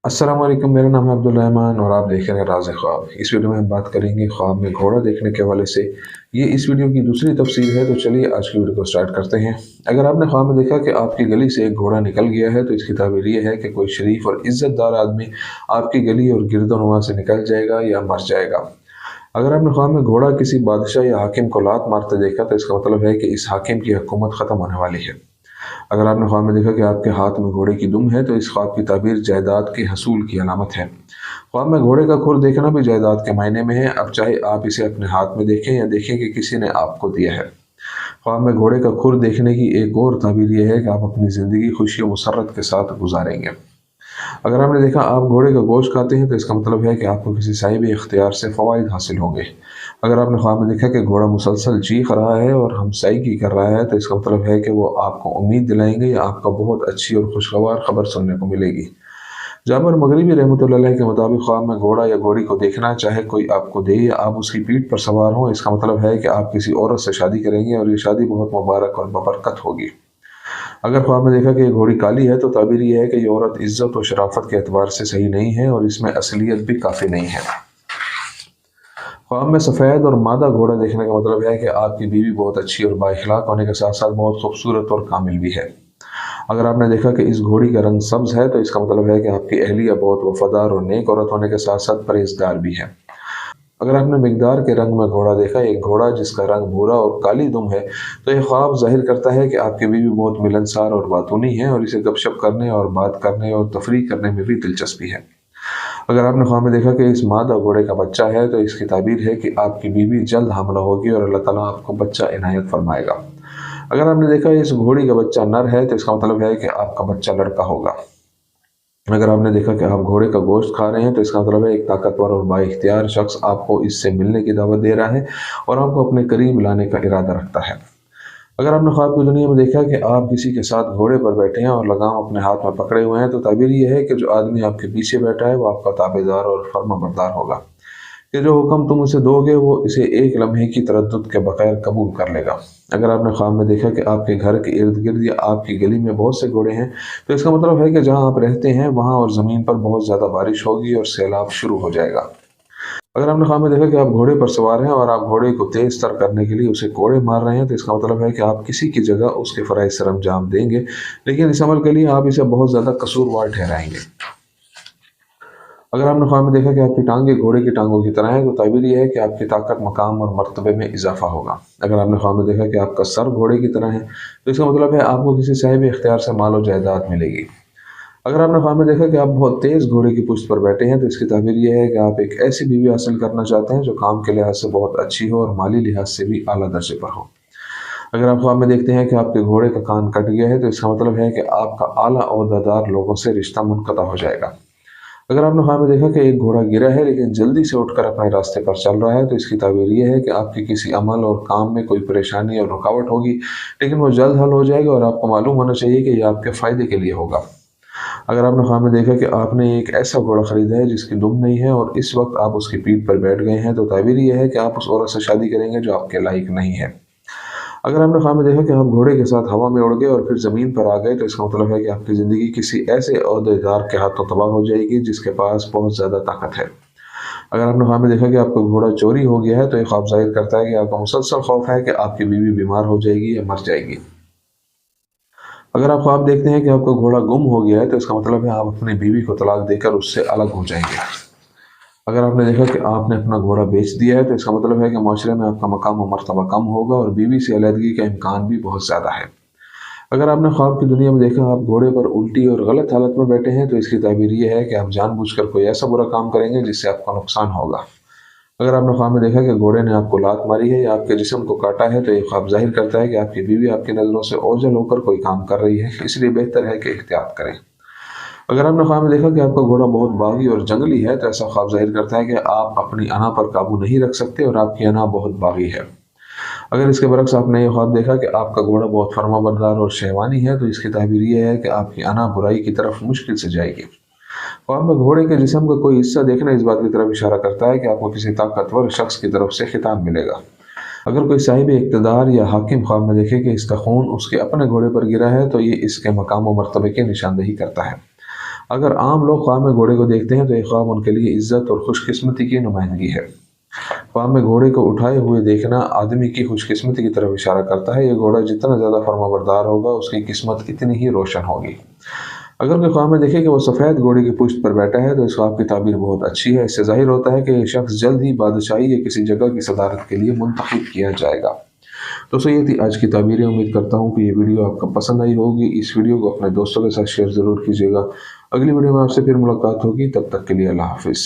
अस्सलाम वालेकुम। मेरा नाम है अब्दुल रहमान और आप देख रहे हैं राज़ ख्वाब। इस वीडियो में हम बात करेंगे ख्वाब में घोड़ा देखने के हवाले से। ये इस वीडियो की दूसरी तफसीर है, तो चलिए आज की वीडियो को स्टार्ट करते हैं। अगर आपने ख्वाब में देखा कि आपकी गली से एक घोड़ा निकल गया है, तो इसकी ताबीर ये है कि कोई शरीफ और इज़्ज़तदार आदमी आपकी गली और गिरदोनवा से निकल जाएगा या मर जाएगा। अगर आपने ख्वाब में घोड़ा किसी बादशाह या हाकिम को लात मारते देखा, तो इसका मतलब है कि इस हाकिम की हुकूमत ख़त्म होने वाली है। अगर आपने ख्वाब में देखा कि आपके हाथ में घोड़े की दुम है, तो इस ख्वाब की ताबीर जायदाद के हसूल की अलामत है। ख्वाब में घोड़े का खुर देखना भी जायदाद के मायने में है। अब चाहे आप इसे अपने हाथ में देखें या देखें कि किसी ने आपको दिया है। ख्वाब में घोड़े का खुर देखने की एक और ताबीर यह है कि आप अपनी ज़िंदगी खुशी और मुसर्रत के साथ गुजारेंगे। अगर आपने देखा आप घोड़े का गोश्त खाते हैं, तो इसका मतलब है कि आपको किसी साहिब इख्तियार से फ़वाइद हासिल होंगे। अगर आपने ख्वाब में देखा कि घोड़ा मुसलसल चीख रहा है और हमसाईगी कर रहा है, तो इसका मतलब है कि वो आपको उम्मीद दिलाएंगे या आपको बहुत अच्छी और खुशगवार खबर सुनने को मिलेगी। जाबर मगरिबी रहमतुल्लाह अलैह के मुताबिक ख्वाब में घोड़ा या घोड़ी को देखना, चाहे कोई आपको दे या आप उसकी पीठ पर सवार हों, इसका मतलब है कि आप किसी औरत से शादी करेंगे और ये शादी बहुत मुबारक और बबरकत होगी। अगर ख्वाब में देखा कि ये घोड़ी काली है, तो ताबीर यह है कि ये औरत इज्जत और शराफत के एतबार से सही नहीं है और इसमें असलियत भी काफ़ी नहीं है। ख्वाब में सफ़ेद और मादा घोड़ा देखने का मतलब है कि आपकी बीवी बहुत अच्छी और बाइखलाक होने के साथ साथ बहुत खूबसूरत और कामिल भी है। अगर आपने देखा कि इस घोड़ी का रंग सब्ज़ है, तो इसका मतलब है कि आपकी अहलिया बहुत वफादार और नेक औरत होने के साथ साथ परहेजगार भी है। अगर आपने मिकदार के रंग में घोड़ा देखा, एक घोड़ा जिसका रंग भूरा और काली दुम है, तो यह ख्वाब जाहिर करता है कि आपकी बीवी बहुत मिलनसार और बातूनी है और इसे गपशप करने और बात करने और तफरीक करने में भी दिलचस्पी है। अगर आपने ख्वाब में देखा कि इस मादा घोड़े का बच्चा है, तो इसकी ताबीर है कि आपकी बीवी जल्द हामिला होगी और अल्लाह ताला आपको बच्चा इनायत फरमाएगा। अगर आपने देखा इस घोड़ी का बच्चा नर है, तो इसका मतलब है कि आपका बच्चा लड़का होगा। अगर आपने देखा कि आप घोड़े का गोश्त खा रहे हैं, तो इसका मतलब है एक ताकतवर और बाइख्तियार शख्स आपको इससे मिलने की दावत दे रहा है और आपको अपने करीब लाने का इरादा रखता है। अगर आपने ख्वाब की दुनिया में देखा कि आप किसी के साथ घोड़े पर बैठे हैं और लगाम अपने हाथ में पकड़े हुए हैं, तो ताबीर यह है कि जो आदमी आपके पीछे बैठा है वो आपका ताबेदार और फर्माबरदार होगा कि जो हुक्म तुम उसे दोगे वो इसे एक लम्हे की तरद्दुद के बगैर कबूल कर लेगा। अगर आपने ख्वाब में देखा कि आपके घर के इर्द गिर्द या आपकी गली में बहुत से घोड़े हैं, तो इसका मतलब है कि जहां आप रहते हैं वहां और ज़मीन पर बहुत ज़्यादा बारिश होगी और सैलाब शुरू हो जाएगा। अगर आपने ख्वाब में देखा कि आप घोड़े पर सवार हैं और आप घोड़े को तेज तर करने के लिए उसे कोड़े मार रहे हैं, तो इसका मतलब है कि आप किसी की जगह उसके फ़राइज़ सर अंजाम देंगे, लेकिन इस अमल के लिए आप इसे बहुत ज़्यादा कसूरवार ठहराएंगे। अगर आपने ख्वाब में देखा कि आपकी टांगें घोड़े की टांगों की तरह हैं, तो ताबीर यह है कि आपकी ताकत, मकाम और मर्तबे में इजाफा होगा। अगर आपने ख्वाब में देखा कि आपका सर घोड़े की तरह है, तो इसका मतलब है आपको किसी साहिब इख्तियार से माल और जायदाद मिलेगी। अगर आपने ख्वाब में देखा कि आप बहुत तेज़ घोड़े की पुश्त पर बैठे हैं, तो इसकी ताबीर यह है कि आप एक ऐसी बीवी हासिल करना चाहते हैं जो काम के लिहाज से बहुत अच्छी हो और माली लिहाज से भी आला दर्जे पर हो। अगर आप ख्वाब में देखते हैं कि आपके घोड़े का कान कट गया है, तो इसका मतलब है कि आपका आला ओहदेदार लोगों से रिश्ता मुनक़ता हो जाएगा। अगर आपने ख्वाब में देखा कि एक घोड़ा गिरा है लेकिन जल्दी से उठकर अपने रास्ते पर चल रहा है, तो इसकी ताबीर यह है कि आपके किसी अमल और काम में कोई परेशानी और रुकावट होगी, लेकिन वो जल्द हल हो जाएगा और आपको मालूम होना चाहिए कि यह आपके फ़ायदे के लिए होगा। अगर आपने ख्वाब में देखा कि आपने एक ऐसा घोड़ा ख़रीदा है जिसकी दुम नहीं है और इस वक्त आप उसकी पीठ पर बैठ गए हैं, तो ताबीर यह है कि आप उस औरत से शादी करेंगे जो आपके लायक नहीं है। अगर आपने ख्वाब में देखा कि आप घोड़े के साथ हवा में उड़ गए और फिर ज़मीन पर आ गए, तो इसका मतलब है कि आपकी ज़िंदगी किसी ऐसे ओहदेदार के हाथों तबाह हो जाएगी जिसके पास बहुत ज़्यादा ताकत है। अगर आपने ख्वाब में देखा कि आपका घोड़ा चोरी हो गया है, तो ये ख्वाब जाहिर करता है कि आपका मुसलसल खौफ है कि आपकी बीवी बीमार हो जाएगी या मर जाएगी। अगर आप ख्वाब देखते हैं कि आपका घोड़ा गुम हो गया है, तो इसका मतलब है आप अपनी बीवी को तलाक देकर उससे अलग हो जाएंगे। अगर आपने देखा कि आपने अपना घोड़ा बेच दिया है, तो इसका मतलब है कि माशरे में आपका मकाम और मर्तबा कम होगा और बीवी से अलहदगी का इम्कान भी बहुत ज़्यादा है। अगर आपने ख्वाब की दुनिया में देखा आप घोड़े पर उल्टी और गलत हालत में बैठे हैं, तो इसकी ताबीर यह है कि आप जानबूझकर कोई ऐसा बुरा काम करेंगे जिससे आपका नुकसान होगा। अगर आपने ख्वाब में देखा कि घोड़े ने आपको लात मारी है या आपके जिस्म को काटा है, तो ये ख्वाब जाहिर करता है कि आपकी बीवी आपकी नज़रों से ओझल होकर कोई काम कर रही है, इसलिए बेहतर है कि एहतियात करें। अगर आपने ख्वाब में देखा कि आपका घोड़ा बहुत बागी और जंगली है, तो ऐसा ख्वाब जाहिर करता है कि आप अपनी अना पर काबू नहीं रख सकते और आपकी अना बहुत बागी है। अगर इसके बरक्स आपने ये ख्वाब देखा कि आपका घोड़ा बहुत फर्माबरदार और शहवानी है, तो इसकी ताबीर यह है कि आपकी अना बुराई की तरफ मुश्किल से जाएगी। ख्वाब में घोड़े के जिस्म का कोई हिस्सा देखना इस बात की तरफ इशारा करता है कि आपको किसी ताकतवर शख्स की तरफ से खिताब मिलेगा। अगर कोई साहिब इक़्तिदार या हाकिम ख्वाब में देखे कि इसका खून उसके अपने घोड़े पर गिरा है, तो ये इसके मकाम व मर्तबे की निशानदेही करता है। अगर आम लोग ख्वाब में घोड़े को देखते हैं तो ये ख्वाब उनके लिए इज्जत और खुशकिस्मती की नुमाइंदगी है। ख्वाब में घोड़े को उठाए हुए देखना आदमी की खुशकिस्मती की तरफ इशारा करता है। ये घोड़ा जितना ज़्यादा फर्माबरदार होगा उसकी किस्मत इतनी ही रोशन होगी। अगर कोई ख्वाब में देखे कि वो सफ़ेद घोड़े की पुश्त पर बैठा है तो इस ख्वाब की ताबीर बहुत अच्छी है। इससे जाहिर होता है कि ये शख्स जल्द ही बादशाही या किसी जगह की सदारत के लिए मुंतखब किया जाएगा। दोस्तों ये थी आज की ताबीरें। उम्मीद करता हूँ कि ये वीडियो आपको पसंद आई होगी। इस वीडियो को अपने दोस्तों के साथ शेयर ज़रूर कीजिएगा। अगली वीडियो में आपसे फिर मुलाकात होगी, तब तक के लिए अल्लाह हाफिज़।